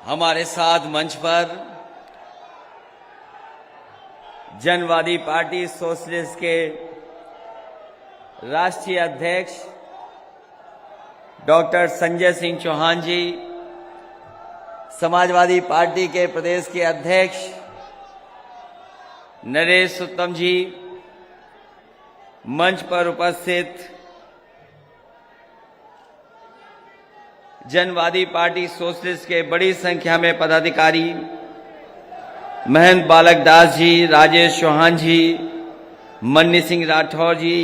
हमारे साथ मंच पर जनवादी पार्टी सोशलिस्ट के राष्ट्रीय अध्यक्ष डॉक्टर संजय सिंह चौहान जी, समाजवादी पार्टी के प्रदेश के अध्यक्ष नरेश उत्तम जी, मंच पर उपस्थित जनवादी पार्टी सोशलिस्ट के बड़ी संख्या में पदाधिकारी, महंत बालक दास जी, राजेश चौहान जी, मन्नी सिंह राठौर जी,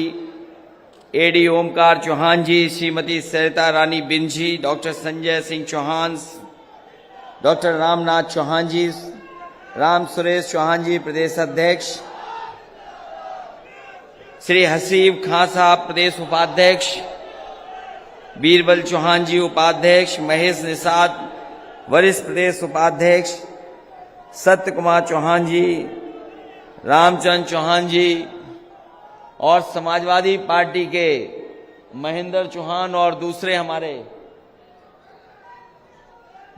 एडी ओमकार चौहान जी, श्रीमती सरिता रानी बिन जी, डॉक्टर संजय सिंह चौहान, डॉक्टर रामनाथ चौहान जी, राम सुरेश चौहान जी प्रदेश अध्यक्ष, श्री हसीब खां साहब प्रदेश उपाध्यक्ष, बीरबल चौहान जी उपाध्यक्ष, महेश निषाद वरिष्ठ प्रदेश उपाध्यक्ष, सत्य कुमार चौहान जी, रामचंद्र चौहान जी और समाजवादी पार्टी के महेंद्र चौहान और दूसरे हमारे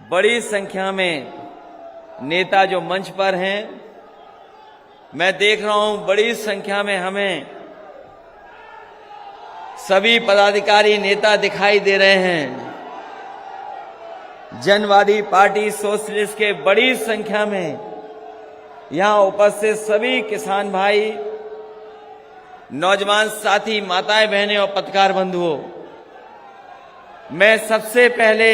बड़ी संख्या में नेता जो मंच पर हैं। मैं देख रहा हूं बड़ी संख्या में हमें सभी पदाधिकारी नेता दिखाई दे रहे हैं। जनवादी पार्टी सोशलिस्ट के बड़ी संख्या में यहां उपस्थित सभी किसान भाई, नौजवान साथी, माताएं बहनें और पत्रकार बंधुओं, मैं सबसे पहले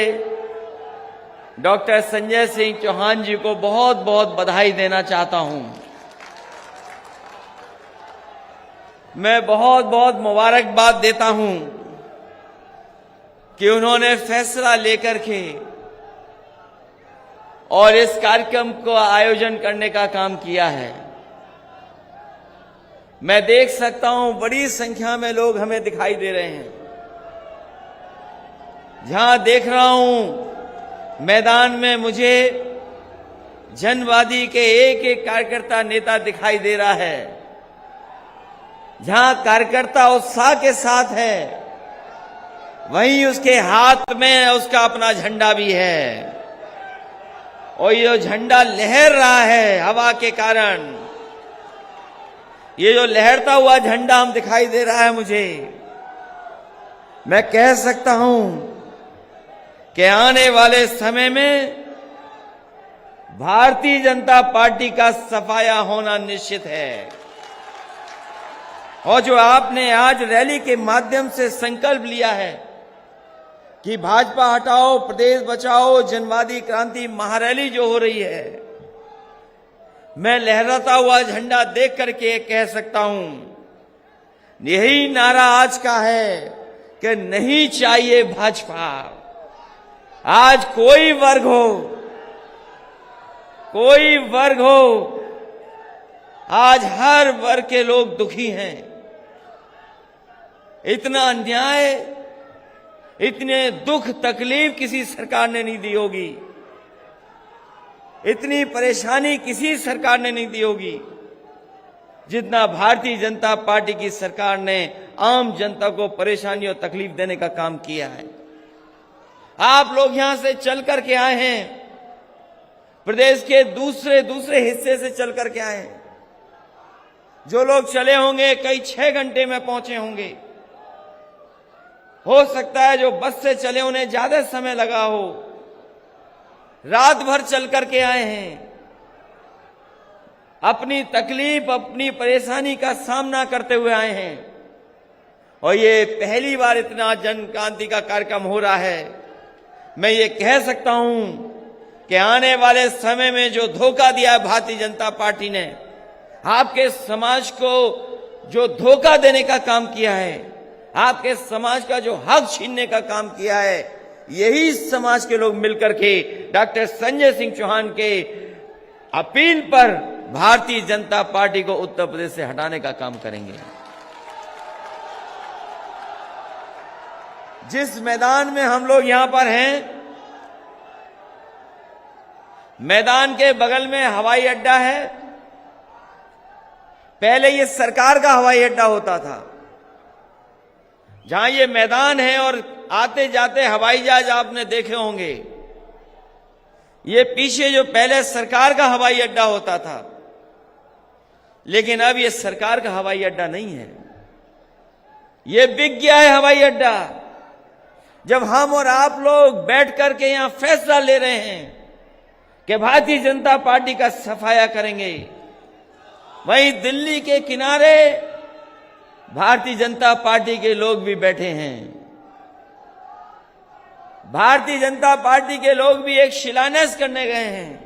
डॉक्टर संजय सिंह चौहान जी को बहुत बहुत बधाई देना चाहता हूं। मैं बहुत बहुत मुबारकबाद देता हूं कि उन्होंने फैसला लेकर के और इस कार्यक्रम को आयोजन करने का काम किया है। मैं देख सकता हूं बड़ी संख्या में लोग हमें दिखाई दे रहे हैं। जहां देख रहा हूं मैदान में मुझे जनवादी के एक एक कार्यकर्ता नेता दिखाई दे रहा है। जहां कार्यकर्ता उत्साह के साथ है, वहीं उसके हाथ में उसका अपना झंडा भी है और ये झंडा लहर रहा है हवा के कारण। ये जो लहरता हुआ झंडा हम दिखाई दे रहा है मुझे, मैं कह सकता हूं कि आने वाले समय में भारतीय जनता पार्टी का सफाया होना निश्चित है। और जो आपने आज रैली के माध्यम से संकल्प लिया है कि भाजपा हटाओ प्रदेश बचाओ जनवादी क्रांति महारैली जो हो रही है, मैं लहराता हुआ झंडा देख करके कह सकता हूं, यही नारा आज का है कि नहीं चाहिए भाजपा। आज कोई वर्ग हो, आज हर वर्ग के लोग दुखी हैं। इतना अन्याय, इतने दुख तकलीफ किसी सरकार ने नहीं दी होगी, इतनी परेशानी किसी सरकार ने नहीं दी होगी जितना भारतीय जनता पार्टी की सरकार ने आम जनता को परेशानी और तकलीफ देने का काम किया है। आप लोग यहां से चल करके आए हैं, प्रदेश के दूसरे हिस्से से चल करके आए हैं। जो लोग चले होंगे कई 6 घंटे में पहुंचे होंगे। हो सकता है जो बस से चले उन्हें ज्यादा समय लगा हो। रात भर चल करके आए हैं, अपनी तकलीफ अपनी परेशानी का सामना करते हुए आए हैं। और ये पहली बार इतना जन क्रांति का कार्यक्रम हो रहा है। मैं ये कह सकता हूं कि आने वाले समय में जो धोखा दिया है भारतीय जनता पार्टी ने, आपके समाज को जो धोखा देने का काम किया है, आपके समाज का जो हक छीनने का काम किया है, यही समाज के लोग मिलकर के डॉक्टर संजय सिंह चौहान के अपील पर भारतीय जनता पार्टी को उत्तर प्रदेश से हटाने का काम करेंगे। जिस मैदान में हम लोग यहां पर हैं, मैदान के बगल में हवाई अड्डा है। पहले ये सरकार का हवाई अड्डा होता था। जहां ये मैदान है और आते जाते हवाई जहाज आपने देखे होंगे। ये पीछे जो पहले सरकार का हवाई अड्डा होता था, लेकिन अब ये सरकार का हवाई अड्डा नहीं है, ये बिक गया है हवाई अड्डा। जब हम और आप लोग बैठ करके यहां फैसला ले रहे हैं कि भारतीय जनता पार्टी का सफाया करेंगे, वहीं दिल्ली के किनारे भारतीय जनता पार्टी के लोग भी बैठे हैं। भारतीय जनता पार्टी के लोग भी एक शिलान्यास करने गए हैं।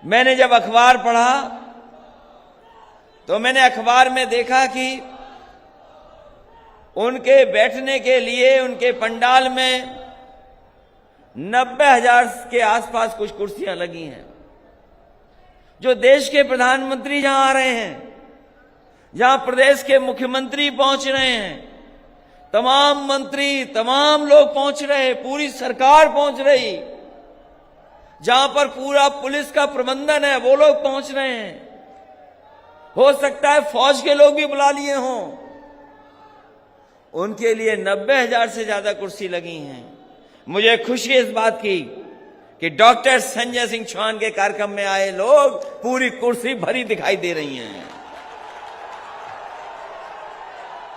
मैंने जब अखबार पढ़ा तो मैंने अखबार में देखा कि उनके बैठने के लिए उनके पंडाल में 90,000 के आसपास कुछ कुर्सियां लगी हैं। जो देश के प्रधानमंत्री जहां आ रहे हैं, जहां प्रदेश के मुख्यमंत्री पहुंच रहे हैं, तमाम मंत्री, तमाम लोग पहुंच रहे, पूरी सरकार पहुंच रही, जहां पर पूरा पुलिस का प्रबंधन है वो लोग पहुंच रहे हैं। हो सकता है फौज के लोग भी बुला लिए हों। उनके लिए 90,000 से ज्यादा कुर्सी लगी हैं। मुझे खुशी इस बात की कि डॉक्टर संजय सिंह चौहान के कार्यक्रम में आए लोग पूरी कुर्सी भरी दिखाई दे रही हैं।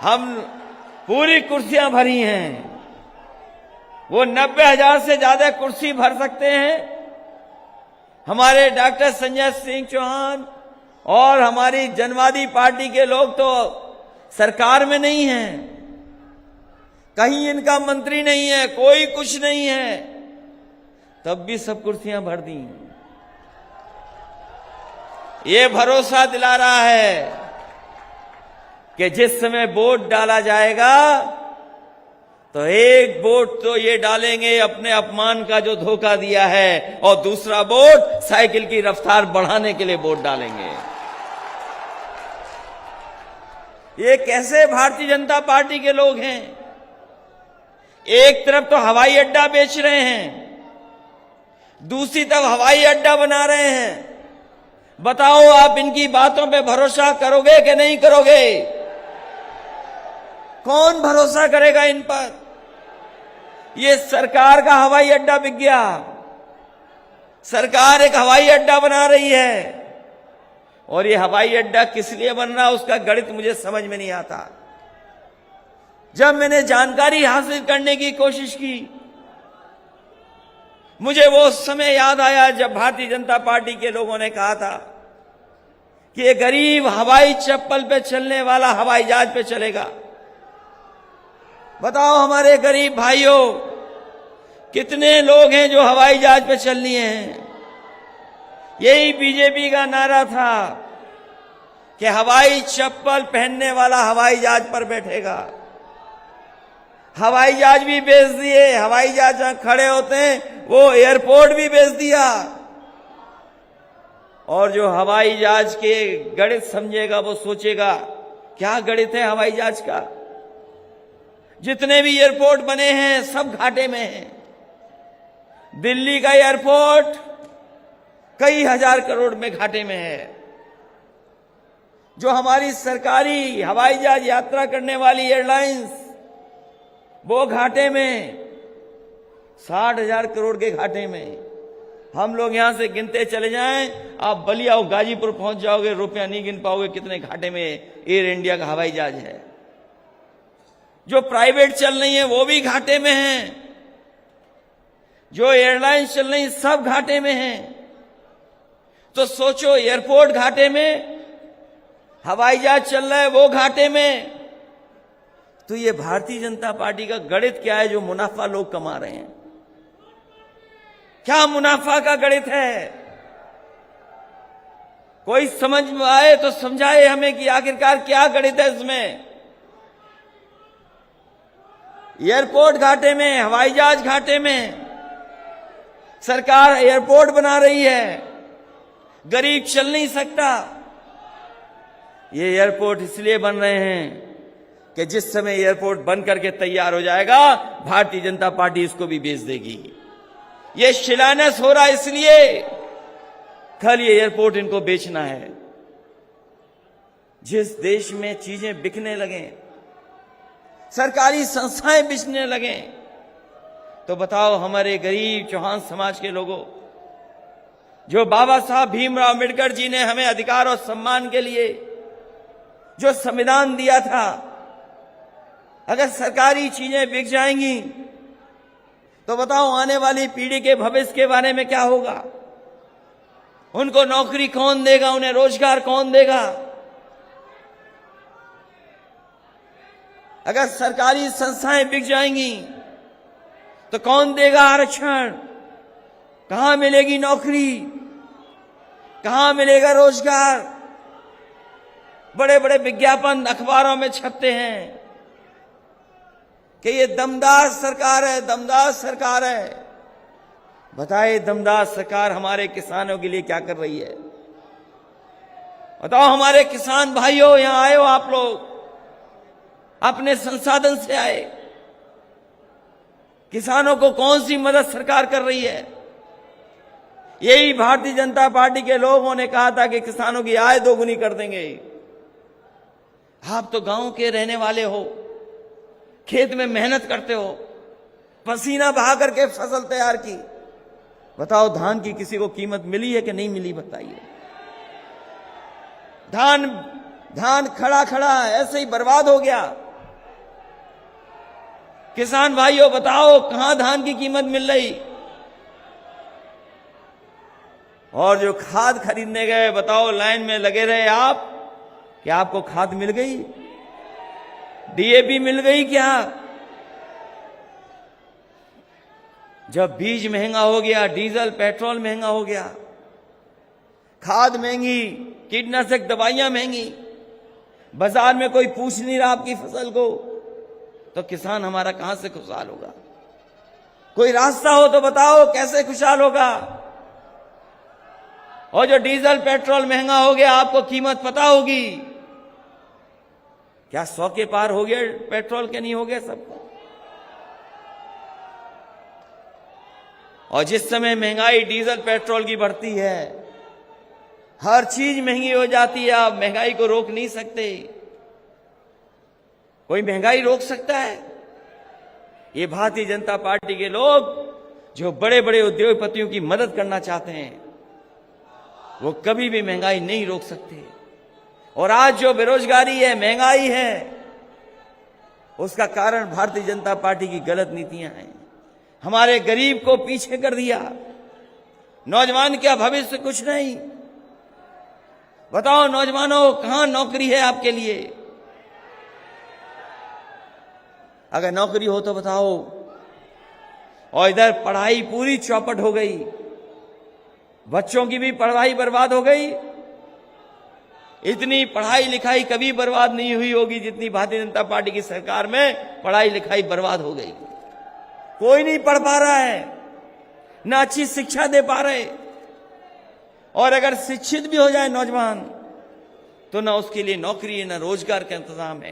हम पूरी कुर्सियां भरी हैं। वो 90,000 से ज्यादा कुर्सी भर सकते हैं। हमारे डॉक्टर संजय सिंह चौहान और हमारी जनवादी पार्टी के लोग तो सरकार में नहीं हैं, कहीं इनका मंत्री नहीं है, कोई कुछ नहीं है, तब भी सब कुर्सियां भर दी। ये भरोसा दिला रहा है कि जिस समय वोट डाला जाएगा तो एक वोट तो ये डालेंगे अपने अपमान का जो धोखा दिया है, और दूसरा वोट साइकिल की रफ्तार बढ़ाने के लिए वोट डालेंगे। ये कैसे भारतीय जनता पार्टी के लोग हैं? एक तरफ तो हवाई अड्डा बेच रहे हैं, दूसरी तरफ हवाई अड्डा बना रहे हैं। बताओ आप इनकी बातों पे भरोसा करोगे कि नहीं करोगे? कौन भरोसा करेगा इन पर? ये सरकार का हवाई अड्डा बिक गया। सरकार एक हवाई अड्डा बना रही है, और ये हवाई अड्डा किस लिए बन रहा उसका गणित मुझे समझ में नहीं आता। जब मैंने जानकारी हासिल करने की कोशिश की, मुझे वो समय याद आया जब भारतीय जनता पार्टी के लोगों ने कहा था कि ये गरीब हवाई चप्पल पे चलने वाला हवाई जहाज पे चलेगा। बताओ हमारे गरीब भाइयों, कितने लोग हैं जो हवाई जहाज पे चल लिए हैं? यही बीजेपी का नारा था कि हवाई चप्पल पहनने वाला हवाई जहाज पर बैठेगा। हवाई जहाज भी बेच दिए, हवाई जहाज जहां खड़े होते हैं वो एयरपोर्ट भी बेच दिया। और जो हवाई जहाज के गणित समझेगा वो सोचेगा क्या गणित है हवाई जहाज का। जितने भी एयरपोर्ट बने हैं सब घाटे में हैं। दिल्ली का एयरपोर्ट कई हजार करोड़ में घाटे में है। जो हमारी सरकारी हवाई जहाज यात्रा करने वाली एयरलाइंस वो घाटे में, 60,000 करोड़ के घाटे में। हम लोग यहां से गिनते चले जाएं, आप बलिया और गाजीपुर पहुंच जाओगे, रुपया नहीं गिन पाओगे कितने घाटे में एयर इंडिया का हवाई जहाज है। जो प्राइवेट चल रही है वो भी घाटे में हैं, जो एयरलाइंस चल रही सब घाटे में हैं। तो सोचो, एयरपोर्ट घाटे में, हवाई जहाज चल रहा है वो घाटे में, तो ये भारतीय जनता पार्टी का गणित क्या है जो मुनाफा लोग कमा रहे हैं? क्या मुनाफा का गणित है? कोई समझ में आए तो समझाए हमें कि आखिरकार क्या गणित है इसमें। एयरपोर्ट घाटे में, हवाई जहाज घाटे में, सरकार एयरपोर्ट बना रही है, गरीब चल नहीं सकता। ये एयरपोर्ट इसलिए बन रहे हैं कि जिस समय एयरपोर्ट बन करके तैयार हो जाएगा भारतीय जनता पार्टी इसको भी बेच देगी। ये शिलान्यास हो रहा है इसलिए कल ये एयरपोर्ट इनको बेचना है। जिस देश में चीजें बिकने लगे, सरकारी संस्थाएं बिकने लगे, तो बताओ हमारे गरीब चौहान समाज के लोगों, जो बाबा साहब भीमराव अम्बेडकर जी ने हमें अधिकार और सम्मान के लिए जो संविधान दिया था, अगर सरकारी चीजें बिक जाएंगी तो बताओ आने वाली पीढ़ी के भविष्य के बारे में क्या होगा? उनको नौकरी कौन देगा? उन्हें रोजगार कौन देगा? अगर सरकारी संस्थाएं बिक जाएंगी तो कौन देगा आरक्षण? कहां मिलेगी नौकरी? कहां मिलेगा रोजगार? बड़े बड़े विज्ञापन अखबारों में छपते हैं कि ये दमदार सरकार है, दमदार सरकार है। बताइए दमदार सरकार हमारे किसानों के लिए क्या कर रही है? बताओ हमारे किसान भाइयों, यहां आए हो आप लोग, अपने संसाधन से आए, किसानों को कौन सी मदद सरकार कर रही है? यही भारतीय जनता पार्टी के लोगों ने कहा था कि किसानों की आय दोगुनी कर देंगे। आप तो गांव के रहने वाले हो, खेत में मेहनत करते हो, पसीना बहा करके फसल तैयार की। बताओ धान की किसी को कीमत मिली है कि नहीं मिली? बताइए। धान खड़ा खड़ा ऐसे ही बर्बाद हो गया। किसान भाइयों बताओ कहां धान की कीमत मिल रही? और जो खाद खरीदने गए, बताओ लाइन में लगे रहे आप, क्या आपको खाद मिल गई? डीएपी मिल गई क्या? जब बीज महंगा हो गया, डीजल पेट्रोल महंगा हो गया, खाद महंगी, कीटनाशक दवाइयां महंगी, बाजार में कोई पूछ नहीं रहा आपकी फसल को, तो किसान हमारा कहां से खुशहाल होगा? कोई रास्ता हो तो बताओ कैसे खुशहाल होगा? और जो डीजल पेट्रोल महंगा हो गया, आपको कीमत पता होगी क्या? 100 के पार हो गया पेट्रोल के? नहीं हो गया सबको? और जिस समय महंगाई डीजल पेट्रोल की बढ़ती है, हर चीज महंगी हो जाती है, आप महंगाई को रोक नहीं सकते। कोई महंगाई रोक सकता है? ये भारतीय जनता पार्टी के लोग जो बड़े बड़े उद्योगपतियों की मदद करना चाहते हैं, वो कभी भी महंगाई नहीं रोक सकते। और आज जो बेरोजगारी है, महंगाई है, उसका कारण भारतीय जनता पार्टी की गलत नीतियां हैं। हमारे गरीब को पीछे कर दिया, नौजवान का भविष्य कुछ नहीं। बताओ नौजवानों, कहां नौकरी है आपके लिए? अगर नौकरी हो तो बताओ। और इधर पढ़ाई पूरी चौपट हो गई, बच्चों की भी पढ़ाई बर्बाद हो गई। इतनी पढ़ाई लिखाई कभी बर्बाद नहीं हुई होगी जितनी भारतीय जनता पार्टी की सरकार में पढ़ाई लिखाई बर्बाद हो गई। कोई नहीं पढ़ पा रहा है, ना अच्छी शिक्षा दे पा रहे। और अगर शिक्षित भी हो जाए नौजवान तो ना उसके लिए नौकरी, ना रोजगार का इंतजाम है।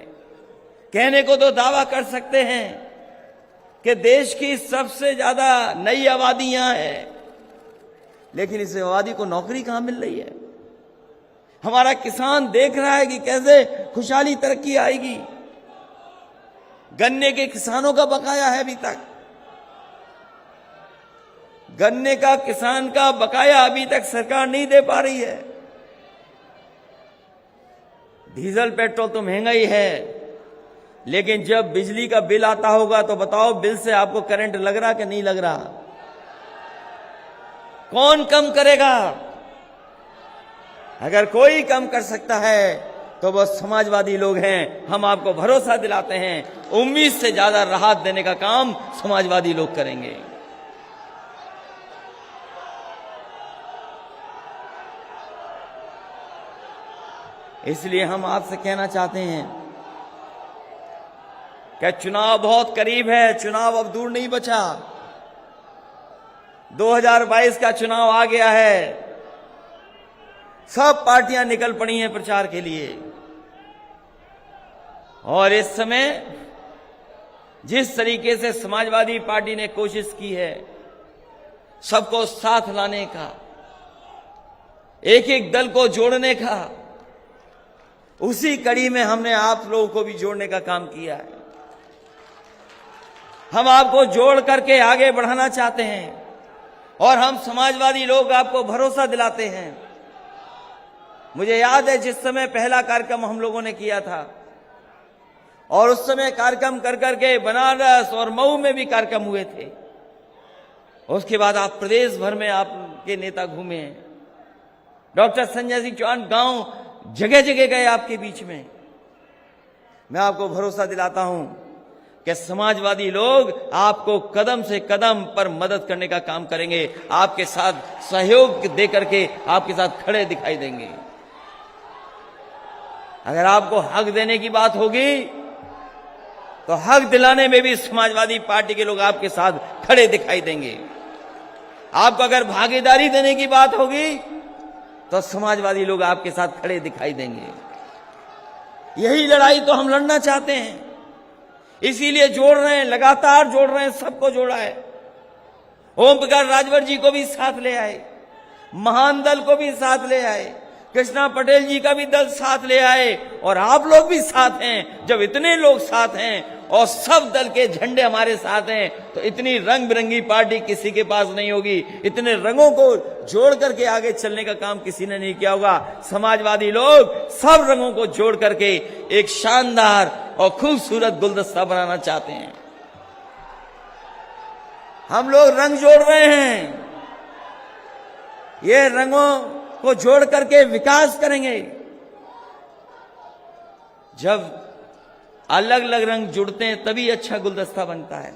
कहने को तो दावा कर सकते हैं कि देश की सबसे ज्यादा नई आबादी यहां है, लेकिन इस आबादी को नौकरी कहां मिल रही है? हमारा किसान देख रहा है कि कैसे खुशहाली तरक्की आएगी। गन्ने के किसानों का बकाया है अभी तक, गन्ने का किसान का बकाया अभी तक सरकार नहीं दे पा रही है। डीजल पेट्रोल तो महंगा ही है, लेकिन जब बिजली का बिल आता होगा तो बताओ बिल से आपको करंट लग रहा कि नहीं लग रहा? कौन कम करेगा? अगर कोई कम कर सकता है तो वो समाजवादी लोग हैं। हम आपको भरोसा दिलाते हैं, उम्मीद से ज्यादा राहत देने का काम समाजवादी लोग करेंगे। इसलिए हम आपसे कहना चाहते हैं कि चुनाव बहुत करीब है, चुनाव अब दूर नहीं बचा। 2022 का चुनाव आ गया है, सब पार्टियां निकल पड़ी हैं प्रचार के लिए। और इस समय जिस तरीके से समाजवादी पार्टी ने कोशिश की है सबको साथ लाने का, एक एक दल को जोड़ने का, उसी कड़ी में हमने आप लोगों को भी जोड़ने का काम किया है। हम आपको जोड़ करके आगे बढ़ाना चाहते हैं और हम समाजवादी लोग आपको भरोसा दिलाते हैं। मुझे याद है जिस समय पहला कार्यक्रम हम लोगों ने किया था और उस समय कार्यक्रम कर करके बनारस और मऊ में भी कार्यक्रम हुए थे। उसके बाद आप प्रदेश भर में आपके नेता घूमे हैं। डॉक्टर संजय सिंह चौहान गांव जगह जगह गए आपके बीच में। मैं आपको भरोसा दिलाता हूं कि समाजवादी लोग आपको कदम से कदम पर मदद करने का काम करेंगे, आपके साथ सहयोग दे करके आपके साथ खड़े दिखाई देंगे। अगर आपको हक देने की बात होगी तो हक दिलाने में भी समाजवादी पार्टी के लोग आपके साथ खड़े दिखाई देंगे। आपको अगर भागीदारी देने की बात होगी तो समाजवादी लोग आपके साथ खड़े दिखाई देंगे। यही लड़ाई तो हम लड़ना चाहते हैं, इसीलिए जोड़ रहे हैं, लगातार जोड़ रहे हैं, सबको जोड़ा है। ओम प्रकाश राजभर जी को भी साथ ले आए, महान दल को भी साथ ले आए, कृष्णा पटेल जी का भी दल साथ ले आए और आप लोग भी साथ हैं। जब इतने लोग साथ हैं और सब दल के झंडे हमारे साथ हैं तो इतनी रंग बिरंगी पार्टी किसी के पास नहीं होगी। इतने रंगों को जोड़ करके आगे चलने का काम किसी ने नहीं किया होगा। समाजवादी लोग सब रंगों को जोड़ करके एक शानदार और खूबसूरत गुलदस्ता बनाना चाहते हैं। हम लोग रंग जोड़ रहे हैं, ये रंगों को जोड़ करके विकास करेंगे। जब अलग अलग रंग जुड़ते हैं तभी अच्छा गुलदस्ता बनता है।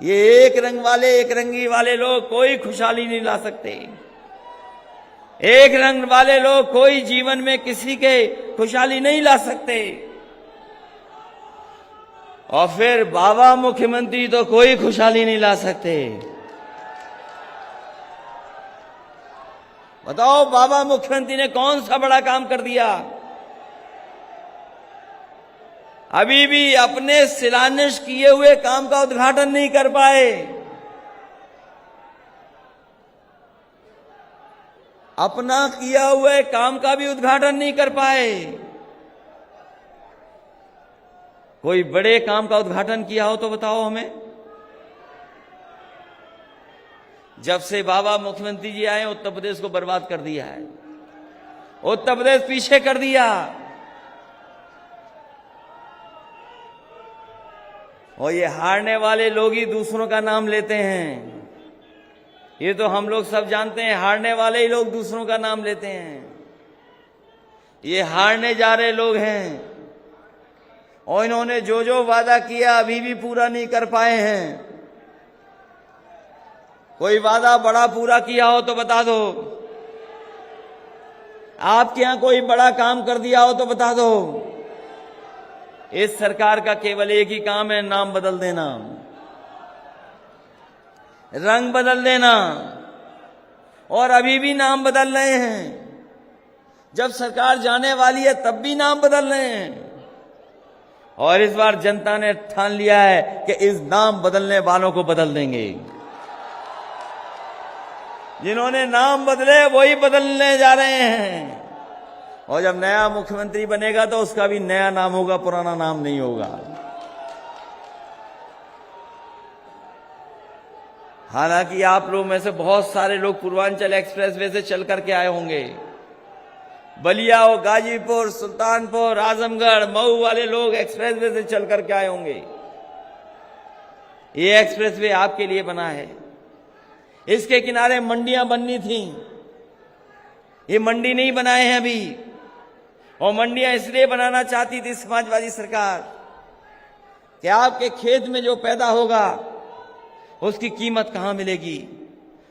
ये एक रंग वाले, एक रंगी वाले लोग कोई खुशहाली नहीं ला सकते। एक रंग वाले लोग कोई जीवन में किसी के खुशहाली नहीं ला सकते। और फिर बाबा मुख्यमंत्री तो कोई खुशहाली नहीं ला सकते। बताओ बाबा मुख्यमंत्री ने कौन सा बड़ा काम कर दिया? अभी भी अपने शिलान्यास किए हुए काम का उद्घाटन नहीं कर पाए। अपना किया हुए काम का भी उद्घाटन नहीं कर पाए। कोई बड़े काम का उद्घाटन किया हो तो बताओ हमें। जब से बाबा मुख्यमंत्री जी आए उत्तर प्रदेश को बर्बाद कर दिया है, उत्तर प्रदेश पीछे कर दिया। और ये हारने वाले लोग ही दूसरों का नाम लेते हैं। ये तो हम लोग सब जानते हैं, हारने वाले ही लोग दूसरों का नाम लेते हैं। ये हारने जा रहे लोग हैं और इन्होंने जो जो वादा किया अभी भी पूरा नहीं कर पाए हैं। कोई वादा बड़ा पूरा किया हो तो बता दो। आपके यहां कोई बड़ा काम कर दिया हो तो बता दो। इस सरकार का केवल एक ही काम है, नाम बदल देना, रंग बदल देना। और अभी भी नाम बदल रहे हैं। जब सरकार जाने वाली है तब भी नाम बदल रहे हैं। और इस बार जनता ने ठान लिया है कि इस नाम बदलने वालों को बदल देंगे। जिन्होंने नाम बदले वही बदलने जा रहे हैं। और जब नया मुख्यमंत्री बनेगा तो उसका भी नया नाम होगा, पुराना नाम नहीं होगा। हालांकि आप लोग में से बहुत सारे लोग पूर्वांचल एक्सप्रेसवे से चल करके आए होंगे। बलिया और गाजीपुर, सुल्तानपुर, आजमगढ़, मऊ वाले लोग एक्सप्रेसवे से चल करके आए होंगे। ये एक्सप्रेसवे आपके लिए बना है। इसके किनारे मंडियां बननी थी, ये मंडी नहीं बनाए हैं अभी। और मंडियां इसलिए बनाना चाहती थी समाजवादी सरकार कि आपके खेत में जो पैदा होगा उसकी कीमत कहां मिलेगी?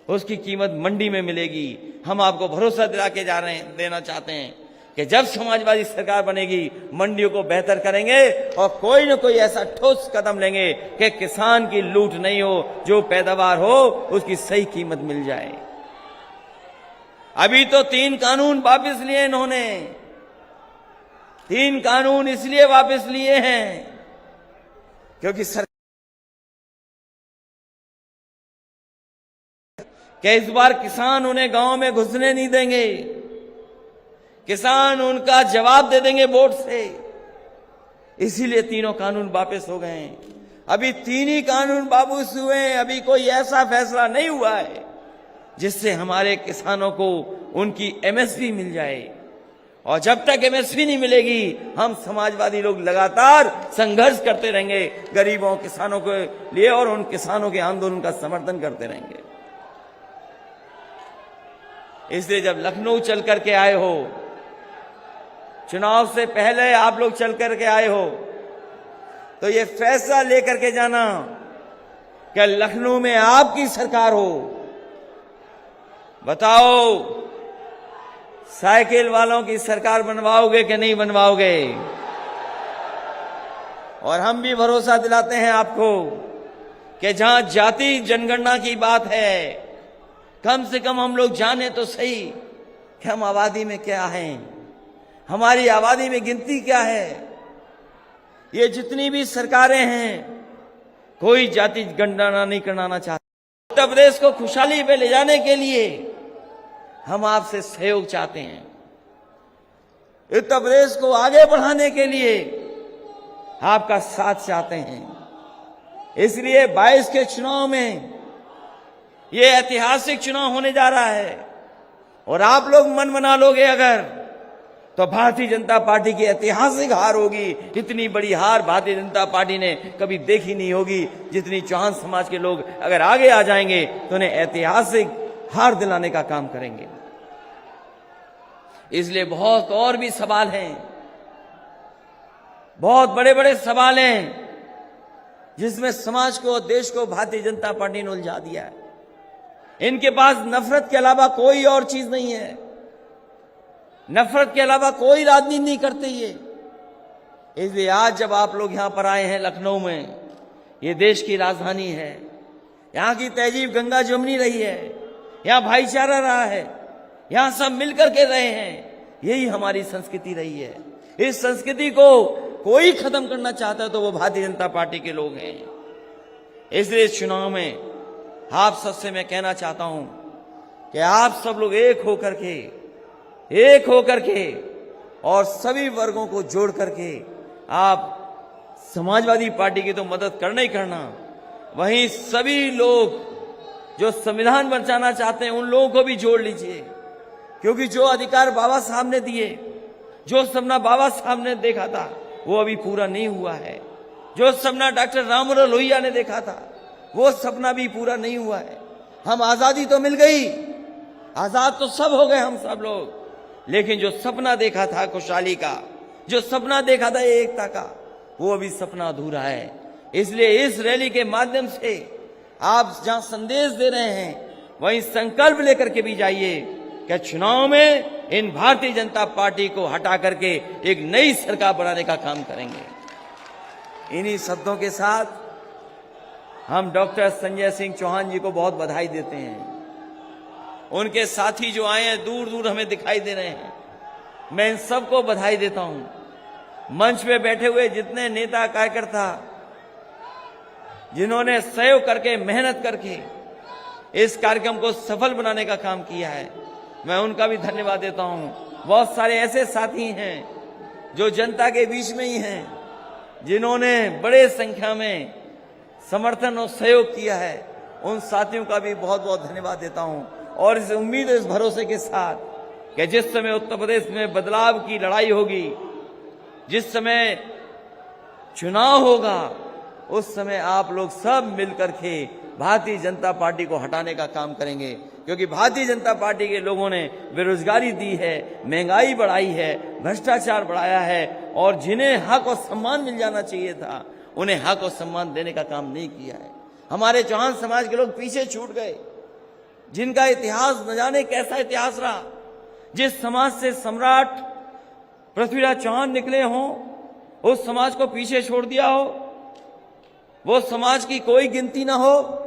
उसकी कीमत मंडी में मिलेगी। हम आपको भरोसा दिला के देना चाहते हैं कि जब समाजवादी सरकार बनेगी मंडियों को बेहतर करेंगे और कोई न कोई ऐसा ठोस कदम लेंगे कि किसान की लूट नहीं हो, जो पैदावार हो उसकी सही कीमत मिल जाए। अभी तो 3 कानून वापस लिए इन्होंने। 3 कानून इसलिए वापस लिए हैं क्योंकि कि इस बार किसान उन्हें गांव में घुसने नहीं देंगे। किसान उनका जवाब दे देंगे वोट से। इसीलिए तीनों कानून वापस हो गए हैं। अभी 3 ही कानून बाबूस हुए हैं, अभी कोई ऐसा फैसला नहीं हुआ है जिससे हमारे किसानों को उनकी एमएसपी मिल जाए। और जब तक एमएसपी नहीं मिलेगी, हम समाजवादी लोग लगातार संघर्ष करते रहेंगे गरीबों किसानों के लिए और उन किसानों के आंदोलन का समर्थन करते रहेंगे। इसलिए जब लखनऊ चल करके आए हो, चुनाव से पहले आप लोग चल करके आए हो, तो ये फैसला लेकर के जाना कि लखनऊ में आपकी सरकार हो। बताओ, साइकिल वालों की सरकार बनवाओगे कि नहीं बनवाओगे? और हम भी भरोसा दिलाते हैं आपको कि जहां जाति जनगणना की बात है, कम से कम हम लोग जाने तो सही कि हम आबादी में क्या हैं, हमारी आबादी में गिनती क्या है। ये जितनी भी सरकारें हैं, कोई जाति जनगणना नहीं कराना चाहती। उत्तर प्रदेश को खुशहाली पे ले जाने के लिए हम आपसे सहयोग चाहते हैं। उत्तर प्रदेश को आगे बढ़ाने के लिए आपका साथ चाहते हैं। इसलिए 22 के चुनाव में ये ऐतिहासिक चुनाव होने जा रहा है और आप लोग मन बना लोगे अगर, तो भारतीय जनता पार्टी की ऐतिहासिक हार होगी। इतनी बड़ी हार भारतीय जनता पार्टी ने कभी देखी नहीं होगी। जितनी चौहान समाज के लोग अगर आगे आ जाएंगे तो उन्हें ऐतिहासिक हार दिलाने का काम करेंगे। इसलिए बहुत और भी सवाल हैं, बहुत बड़े बड़े सवाल हैं, जिसमें समाज को, देश को भारतीय जनता पार्टी ने उलझा दिया है। इनके पास नफरत के अलावा कोई और चीज नहीं है, नफरत के अलावा कोई राजनीति नहीं करते ये। इसलिए आज जब आप लोग यहां पर आए हैं लखनऊ में, ये देश की राजधानी है, यहां की तहजीब गंगा जमुनी रही है, यहां भाईचारा रहा है, यहां सब मिलकर के रहे हैं, यही हमारी संस्कृति रही है। इस संस्कृति को कोई खत्म करना चाहता है तो वो भारतीय जनता पार्टी के लोग हैं। इसलिए इस चुनाव में आप सबसे मैं कहना चाहता हूं कि आप सब लोग एक होकर के और सभी वर्गों को जोड़ करके आप समाजवादी पार्टी की तो मदद करना ही करना, वहीं सभी लोग जो संविधान बचाना चाहते हैं उन लोगों को भी जोड़ लीजिए। क्योंकि जो अधिकार बाबा साहब ने दिए, जो सपना बाबा साहब ने देखा था, वो अभी पूरा नहीं हुआ है। जो सपना डॉक्टर राममनोहर लोहिया ने देखा था, वो सपना भी पूरा नहीं हुआ है। हम आजादी तो मिल गई, आजाद तो सब हो गए हम सब लोग, लेकिन जो सपना देखा था खुशहाली का, जो सपना देखा था एकता का, वो अभी सपना अधूरा है। इसलिए इस रैली के माध्यम से आप जहां संदेश दे रहे हैं, वहीं संकल्प लेकर के भी जाइए कि चुनाव में इन भारतीय जनता पार्टी को हटा करके एक नई सरकार बनाने का काम करेंगे। इन्हीं शब्दों के साथ हम डॉक्टर संजय सिंह चौहान जी को बहुत बधाई देते हैं। उनके साथी जो आए हैं दूर दूर हमें दिखाई दे रहे हैं, मैं इन सबको बधाई देता हूं। मंच पे बैठे हुए जितने नेता कार्यकर्ता जिन्होंने सहयोग करके, मेहनत करके इस कार्यक्रम को सफल बनाने का काम किया है, मैं उनका भी धन्यवाद देता हूं। बहुत सारे ऐसे साथी हैं जो जनता के बीच में ही हैं, जिन्होंने बड़े संख्या में समर्थन और सहयोग किया है। उन साथियों का भी बहुत बहुत धन्यवाद देता हूं और इस उम्मीद, इस भरोसे के साथ कि जिस समय उत्तर प्रदेश में बदलाव की लड़ाई होगी, जिस समय चुनाव होगा, उस समय आप लोग सब मिलकर के भारतीय जनता पार्टी को हटाने का काम करेंगे। क्योंकि भारतीय जनता पार्टी के लोगों ने बेरोजगारी दी है, महंगाई बढ़ाई है, भ्रष्टाचार बढ़ाया है, और जिन्हें हक और सम्मान मिल जाना चाहिए था, उन्हें हक और सम्मान देने का काम नहीं किया है। हमारे चौहान समाज के लोग पीछे छूट गए, जिनका इतिहास न जाने कैसा इतिहास रहा। जिस समाज से सम्राट पृथ्वीराज चौहान निकले हों, उस समाज को पीछे छोड़ दिया हो, वो समाज की कोई गिनती ना हो।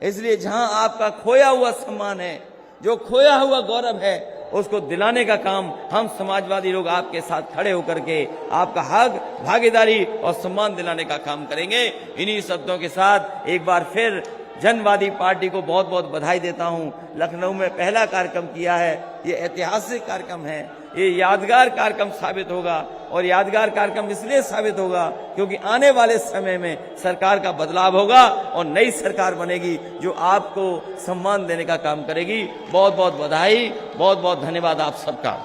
इसलिए जहां आपका खोया हुआ सम्मान है, जो खोया हुआ गौरव है, उसको दिलाने का काम हम समाजवादी लोग आपके साथ खड़े होकर के आपका हक, भागीदारी और सम्मान दिलाने का काम करेंगे। इन्हीं शब्दों के साथ एक बार फिर जनवादी पार्टी को बहुत बहुत बधाई देता हूं। लखनऊ में पहला कार्यक्रम किया है, ये ऐतिहासिक कार्यक्रम है, ये यादगार कार्यक्रम साबित होगा। और यादगार कार्यक्रम इसलिए साबित होगा क्योंकि आने वाले समय में सरकार का बदलाव होगा और नई सरकार बनेगी जो आपको सम्मान देने का काम करेगी। बहुत बहुत बधाई, बहुत बहुत धन्यवाद आप सबका।